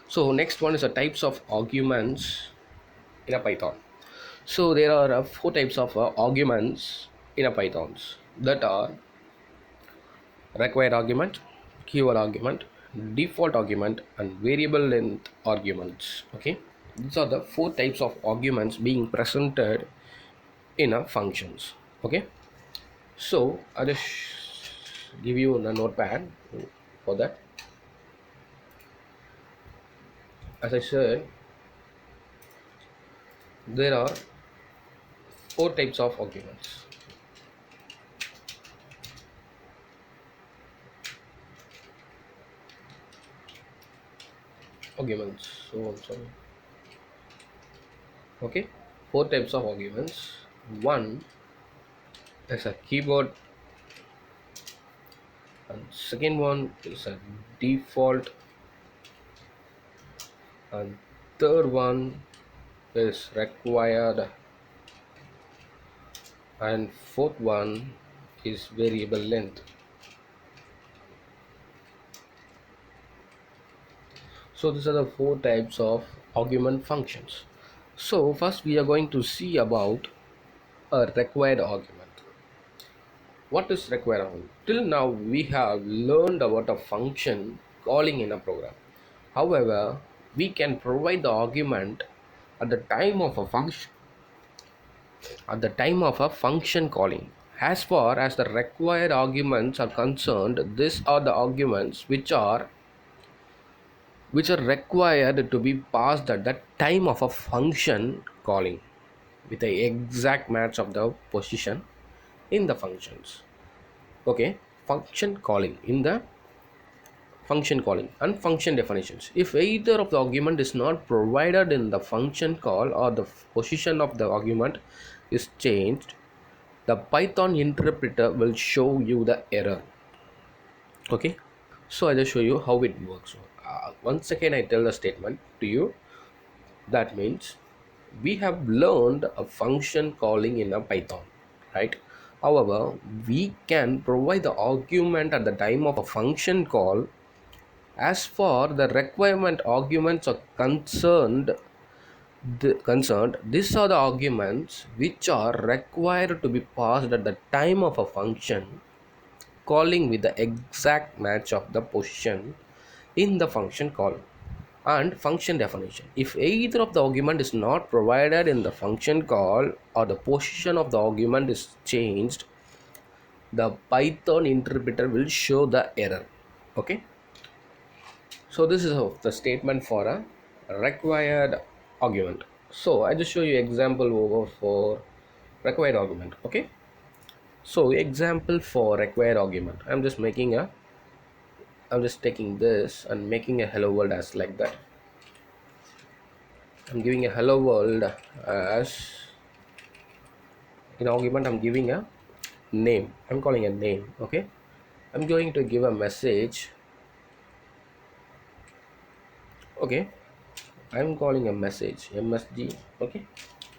So next one is the types of arguments in a Python. So there are four types of arguments in a Pythons, that are required argument, keyword argument, default argument, and variable length arguments. Okay, these are the four types of arguments being presented in a functions. Okay, so I'll just give you a notepad for that. As I said, there are four types of arguments. So I'm sorry. Okay, four types of arguments. One is a keyboard, and second one is a default, and third one is required, and fourth one is variable length. So these are the four types of argument functions. So first we are going to see about a required argument. What is required argument? Till now we have learned about a function calling in a program. However, we can provide the argument at the time of a function calling. As far as the required arguments are concerned, these are the arguments which are required to be passed at the time of a function calling, with the exact match of the position in the functions. Okay, function calling in the function calling and function definitions. If either of the argument is not provided in the function call, or the position of the argument is changed, the Python interpreter will show you the error. Okay, so I just show you how it works. Once again I tell the statement to you. That means we have learned a function calling in a Python, right? However, we can provide the argument at the time of a function call. As far the requirement arguments are concerned, these are the arguments which are required to be passed at the time of a function calling, with the exact match of the position in the function call and function definition. If either of the argument is not provided in the function call, or the position of the argument is changed, the Python interpreter will show the error. Okay, so this is the statement for a required argument. So I just show you example over for required argument. Okay, so example for required argument, I'm just taking this and making a hello world as like that. I'm giving a hello world as in argument. I'm giving a name, I'm calling a name. Okay, I'm going to give a message. Okay, I'm calling a message msg. Okay,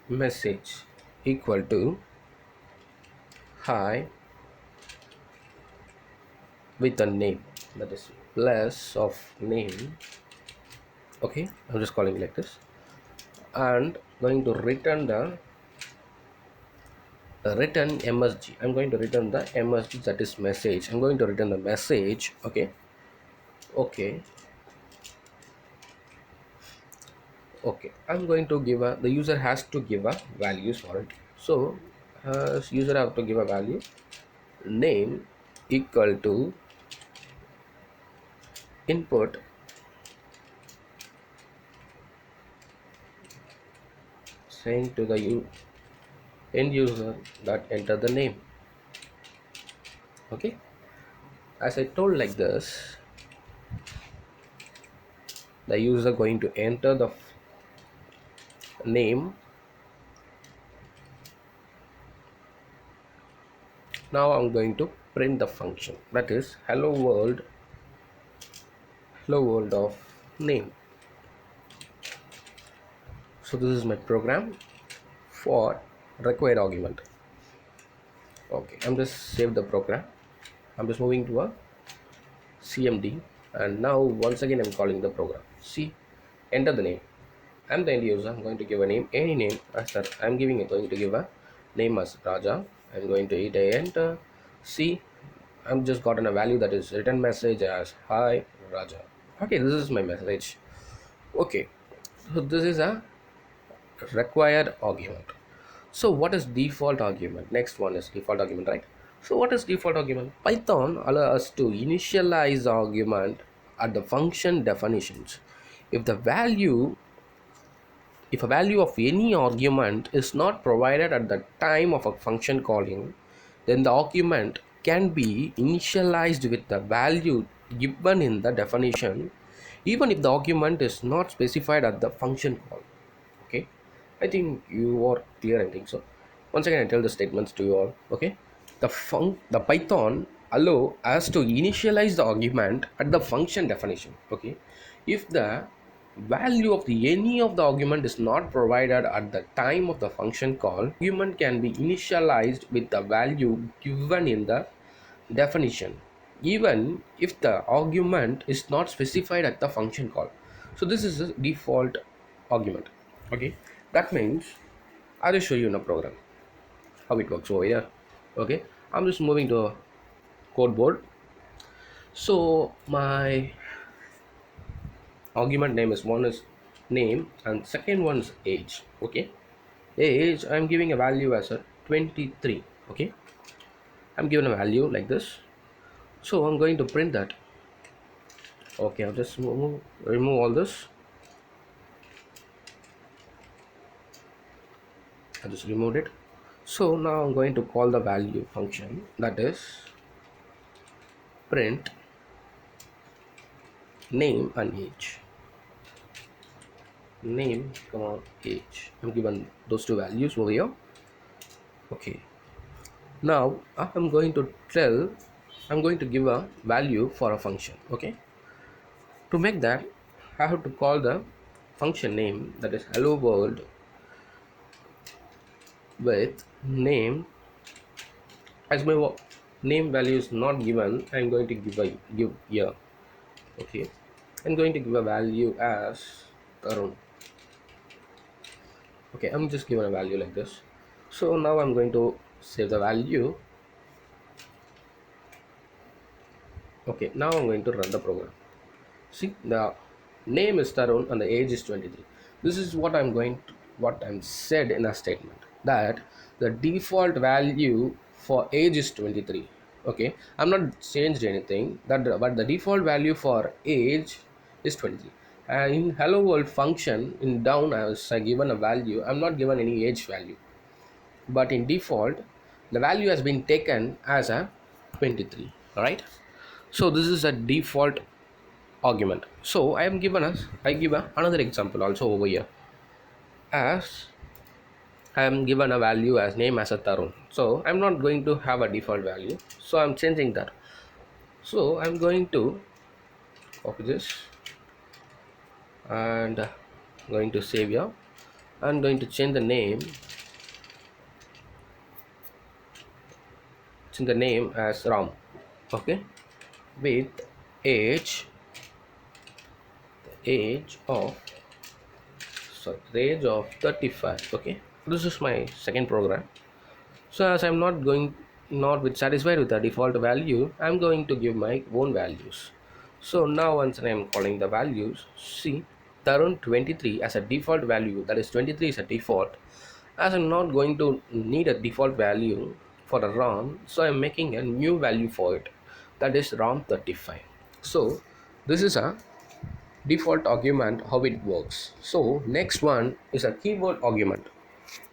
message equal to hi with a name, that is plus of name. Okay, I'm just calling like this, and going to return the return msg. I'm going to return the msg, that is message. I'm going to return the message. Okay, okay, okay. I'm going to give a, the user has to give a values for it. So user have to give a value name equal to input saying to the end user that enter the name. Okay, as I told like this, the user going to enter the name. Now I'm going to print the function, that is hello world of name. So this is my program for required argument. Okay, I'm just save the program. I'm just moving to a cmd, and now once again I'm calling the program. See, enter the name. I'm the end user. I'm going to give a name, any name as that. I'm going to give a name as Raja. I'm going to hit a enter. See, I'm just gotten a value that is written message as hi Raja. Okay, this is my message. Okay, so this is a required argument. So what is default argument? Next one is default argument, right? So what is default argument? Python allows us to initialize the argument at the function definitions. If the value if a value of any argument is not provided at the time of a function calling, then the argument can be initialized with the value given in the definition, even if the argument is not specified at the function call. Okay, I think you are clear. I think so. Once again, I tell the statements to you all. Okay, the Python allow us to initialize the argument at the function definition. Okay, if the value of the any of the argument is not provided at the time of the function call, argument can be initialized with the value given in the definition, even if the argument is not specified at the function call. So this is a default argument. Okay, that means I'll just show you in a program how it works over here. Okay, I'm just moving to a code board. So my argument name is one is name and second one is age. Okay, age I'm giving a value as a 23. Okay, I'm given a value like this, so I'm going to print that. Okay, I'll just remove all this. I just removed it. So now I'm going to call the value function, that is print name and age. Name comma age. I'm given those two values over here. Okay. Now I'm going to give a value for a function. Okay. To make that, I have to call the function name, that is hello world, with name. As my name value is not given, I'm going to give here. Okay, I'm going to give a value as Tarun. Okay, I'm just given a value like this. So now I'm going to save the value. Okay, now I'm going to run the program. See, the name is Tarun and the age is 23. This is what I'm said in a statement, that the default value for age is 23. Okay, I'm not changed anything, but the default value for age is 23. And in hello world function in down, as I given a value, I'm not given any age value, but in default the value has been taken as a 23. All right, so this is a default argument. So I give another example also over here, as I am given a value as name as a Tarun. So I'm not going to have a default value, so I'm changing that. So I'm going to copy this and going to save here. I'm going to change the name as Ram. Okay, with age age of the age of 35. Okay, this is my second program. So as I'm not with satisfied with the default value, I'm going to give my own values. So now once I'm calling the values, see Tarun 23 as a default value, that is 23 is a default. As I'm not going to need a default value for a ROM, so I'm making a new value for it, that is ROM 35. So this is a default argument, how it works. So next one is a keyword argument.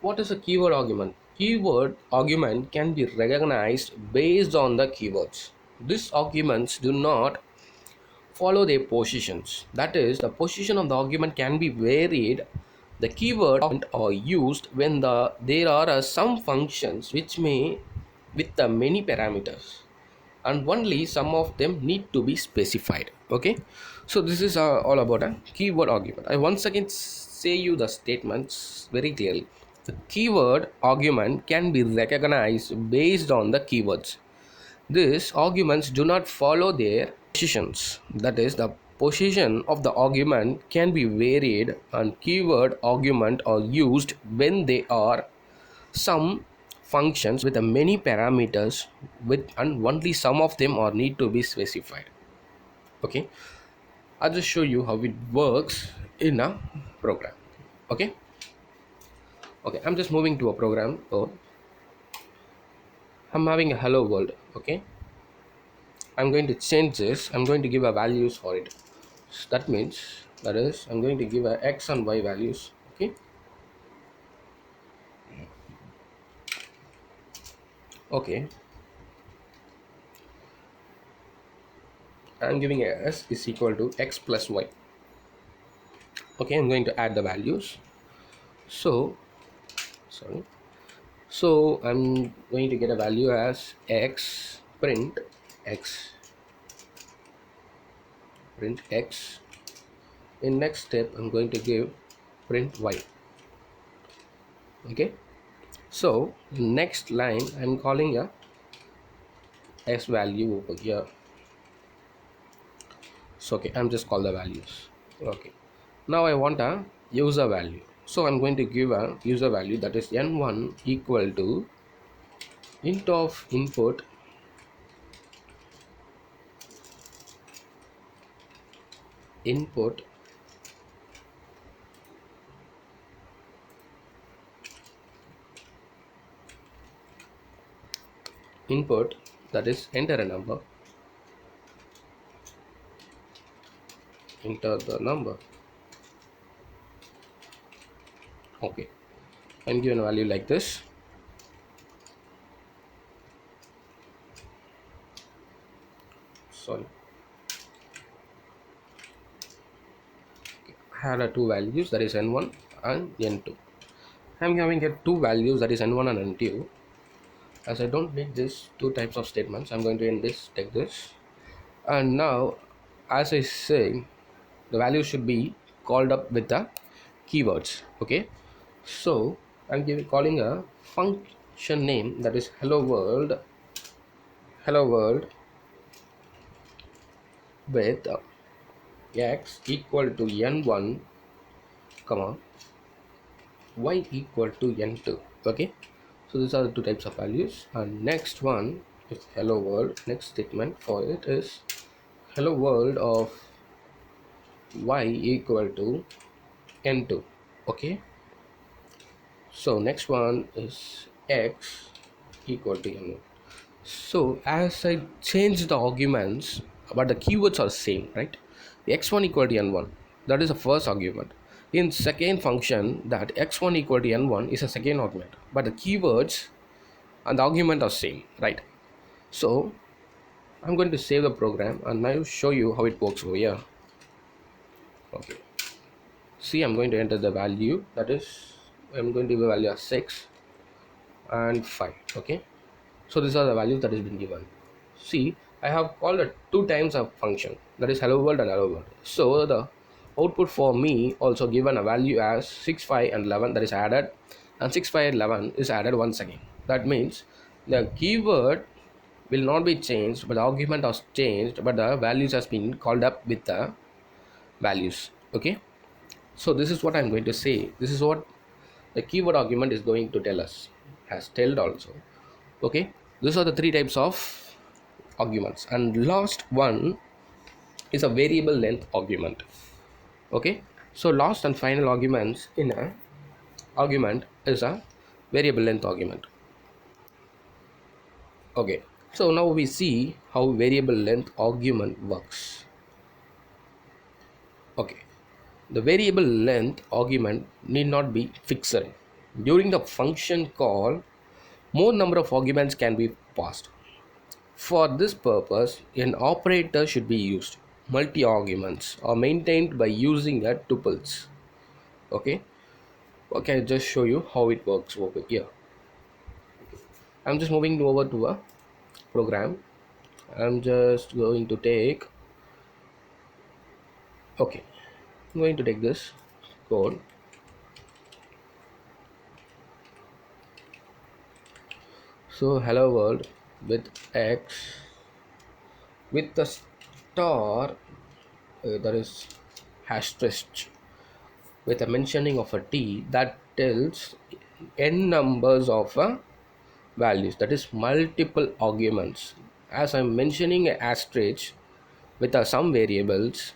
What is a keyword argument? Keyword argument can be recognized based on the keywords. These arguments do not follow their positions. That is, the position of the argument can be varied. The keyword are used when there are some functions which may with the many parameters, and only some of them need to be specified. Okay, so this is all about a keyword argument. I once again say you the statements very clearly. The keyword argument can be recognized based on the keywords. These arguments do not follow their positions, that is, the position of the argument can be varied and keyword argument are used when they are some functions with a many parameters with and only some of them are need to be specified. Okay, I'll just show you how it works in a program. Okay, okay, I'm just moving to a program. So I'm having a hello world. Okay, I'm going to change this. I'm going to give a values for it. So that means that is I'm going to give a x and y values. Okay, okay, I'm giving a s is equal to x plus y. Okay, I'm going to add the values. So sorry, so I'm going to get a value as x print x. In next step I'm going to give print y. Okay, so next line I'm calling a s value over here. So okay, I'm just call the values. Okay, now I want a user value, so I'm going to give a user value that is n1 equal to int of input input, that is enter a number, enter the number. Okay, I'm given a value like this. Sorry, I had a two values, that is n1 and n2. I'm having here two values, that is n1 and n2. As I don't need this two types of statements, I'm going to end this, take this. And now as I say, the value should be called up with the keywords. Okay, so I'm calling a function name, that is hello world with x equal to n1 comma y equal to n2. Okay, so these are the two types of values. And next one is hello world. Next statement for it is hello world of y equal to n2. Okay, so next one is x equal to n1. So as I change the arguments, but the keywords are same, right? X1 equal to n1, that is the first argument. In second function, that x1 equal to n1 is a second argument, but the keywords and the argument are same, right? So I'm going to save the program and now show you how it works over here. Okay, see, I'm going to enter the value, that is I'm going to give a value of 6 and 5. Okay, so these are the values that has been given. See, I have called it two times a function, that is hello world and hello world. So the output for me also given a value as 6 5 and 11, that is added, and 6 5 and 11 is added once again. That means the keyword will not be changed, but the argument has changed, but the values has been called up with the values. Okay, so this is what I'm going to say, this is what the keyword argument is going to tell us, has told also. Okay, these are the three types of arguments, and last one is a variable length argument. Okay, so last and final arguments in a argument is a variable length argument. Okay, so now we see how variable length argument works. Okay, the variable length argument need not be fixed. During the function call, more number of arguments can be passed. For this purpose, an operator should be used. Multi-arguments are maintained by using a tuples. Okay, okay, I'll just show you how it works over here. I'm just moving over to a program. I'm just going to take, okay, I'm going to take this code. So hello world with x with the star that is asterisk with a mentioning of a t that tells n numbers of values, that is multiple arguments. As I'm mentioning a asterisk with some variables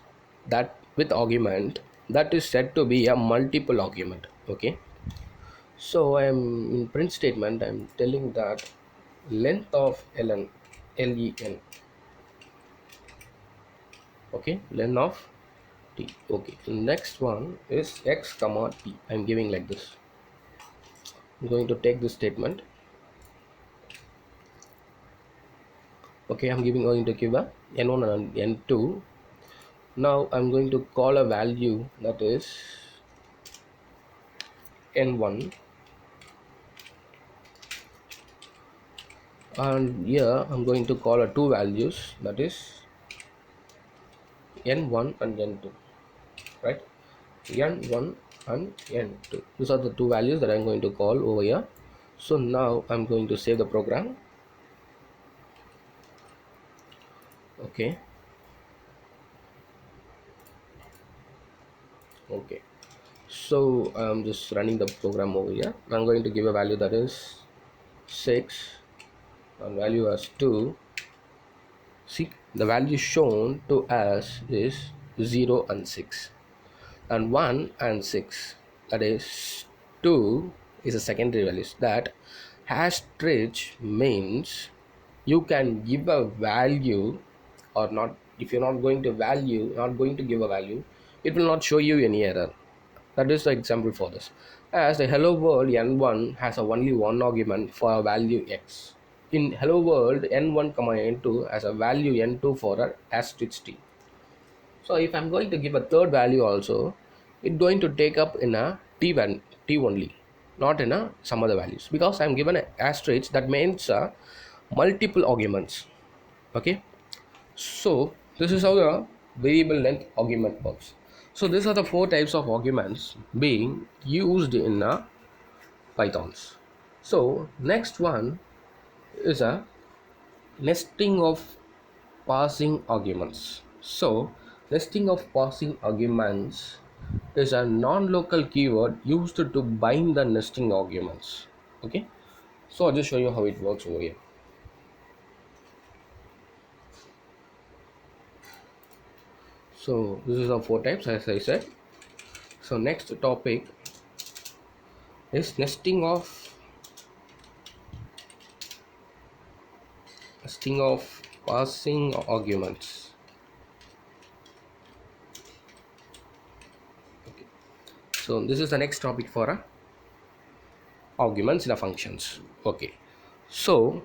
that with argument, that is said to be a multiple argument. Okay, so I'm in print statement, I'm telling that length of len. Okay, len of t. Okay, next one is x comma t. I'm giving like this. I'm going to take this statement. Okay, I'm giving going to give a n1 and n2. Now I'm going to call a value that is n1, and here I'm going to call a two values, that is n1 and n2, right? n1 and n2, these are the two values that I'm going to call over here. So now I'm going to save the program. Okay, okay, so I'm just running the program over here. I'm going to give a value that is 6 and value as 2. See, the value shown to us is 0 and 6, and 1 and 6, that is 2 is a secondary values. That asterisk means you can give a value or not. If you're not going to give a value, it will not show you any error. That is the example for this. As the hello world n1 has a only one argument for a value x. In hello world n1 comma n2 has a value n2 for a asterisk t. So if I'm going to give a third value also, it's going to take up in a t only, not in a some other values, because I'm given an asterisk. That means multiple arguments. Okay, so this is how the variable length argument works. So these are the four types of arguments being used in Pythons. So next one is a nesting of passing arguments. So nesting of passing arguments is a non-local keyword used to bind the nesting arguments. Okay, so I'll just show you how it works over here. So this is the four types, as I said. So next topic is nesting of passing arguments. Okay, so this is the next topic for arguments in a functions. Okay, so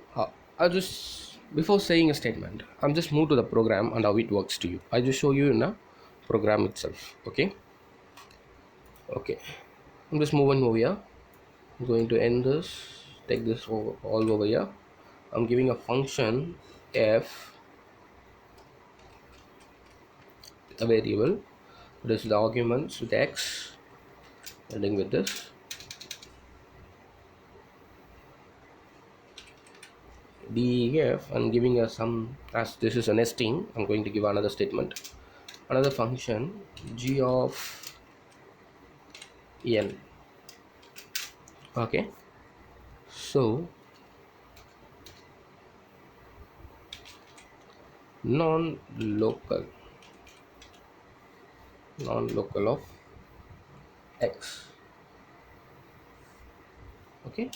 I'll just, before saying a statement, I'm just move to the program and how it works to you. I just show you in a program itself. Okay, okay, I'm just moving over here. I'm going to end this, take this over, all over here. I'm giving a function f with a variable. This is the arguments with x, ending with this def. I'm giving a some, as this is a nesting, I'm going to give another statement, another function g of n. Okay, so non-local of x. Okay,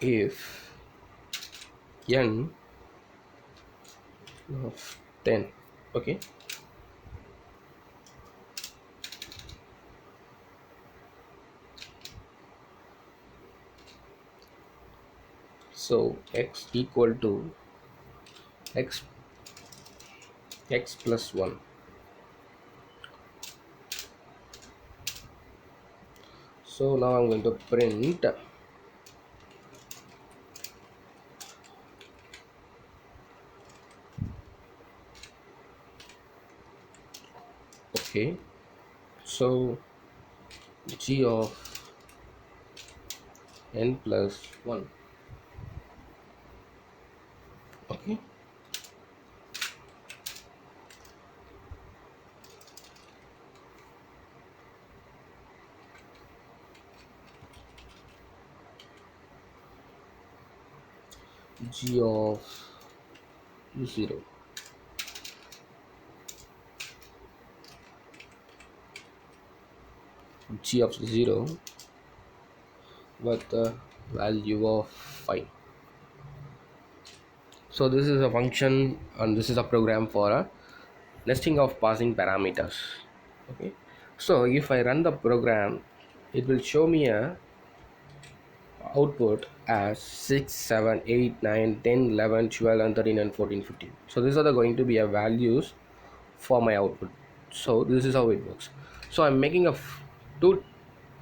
if n of 10. Okay, so x equal to x plus 1. So now I'm going to print okay, so g of n plus 1. Okay, g of 0, g of 0 with the value of 5. So this is a function and this is a program for a nesting of passing parameters. Okay, so if I run the program, it will show me a output as 6, 7, 8, 9, 10, 11, 12, and 13 and 14, 15. So these are going to be a values for my output. So this is how it works. So I'm making a two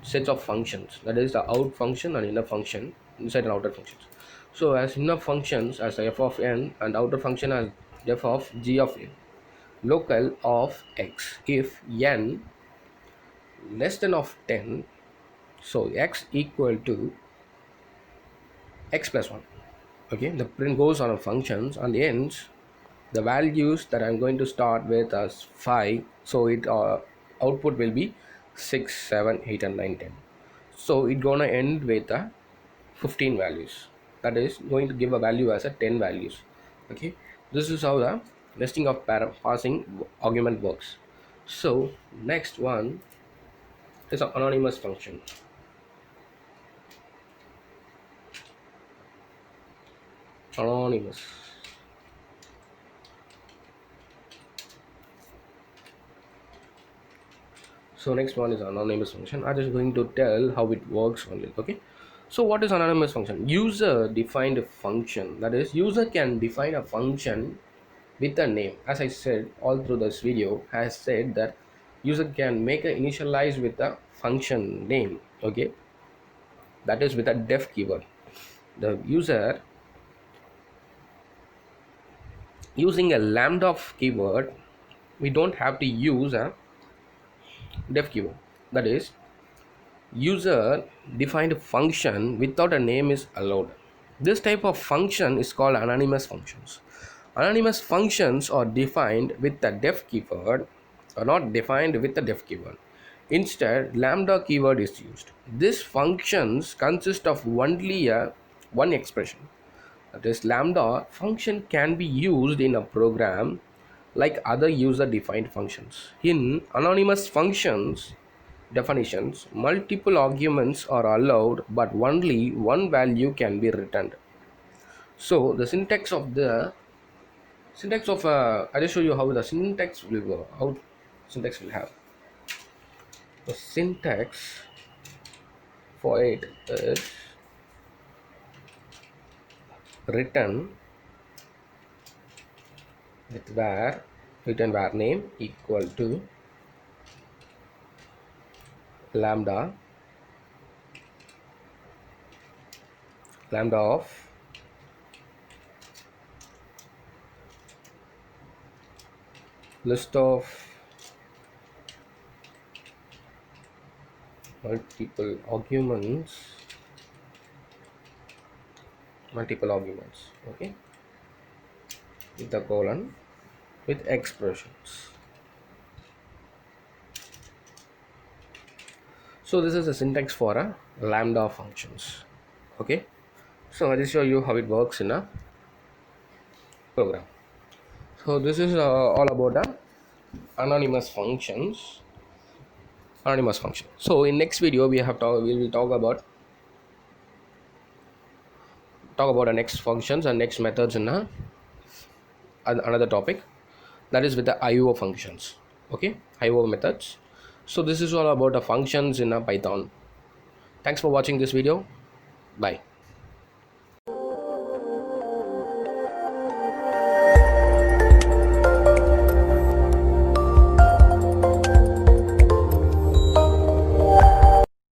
sets of functions, that is the out function and inner function, inside and outer functions. So as inner functions as f of n and outer function as f of g of n, local of x if n less than of 10, so x equal to x plus 1. Okay, the print goes on a functions and ends the values that I'm going to start with as 5, so it output will be 6, 7, 8, and 9, 10. So it gonna end with 15 values, that is going to give a value as a 10 values. Okay, this is how the nesting of passing argument works. So next one is an anonymous function. Anonymous. So next one is anonymous function. I'm just going to tell how it works only. Okay, so what is anonymous function? User defined function, that is user can define a function with a name. As I said all through this video, has said that user can make a initialize with a function name. Okay, that is with a def keyword. The user using a lambda keyword, we don't have to use a def keyword. That is user defined function without a name is allowed. This type of function is called anonymous functions. Anonymous functions are defined with the def keyword, or not defined with the def keyword. Instead, lambda keyword is used. These functions consist of only a one expression. That is, lambda function can be used in a program like other user defined functions. In anonymous functions definitions, multiple arguments are allowed, but only one value can be returned. So the syntax of I just show you how the syntax will go. How syntax will have the syntax for it is return with var, return var name equal to lambda of list of multiple arguments. Okay, with the colon with expressions. So this is the syntax for a lambda functions. Okay, so I just show you how it works in a program. So this is all about anonymous functions. So in next video we will talk about the next functions and next methods in another topic, that is with the IO functions. Okay, IO methods. So this is all about the functions in a Python. Thanks for watching this video. Bye.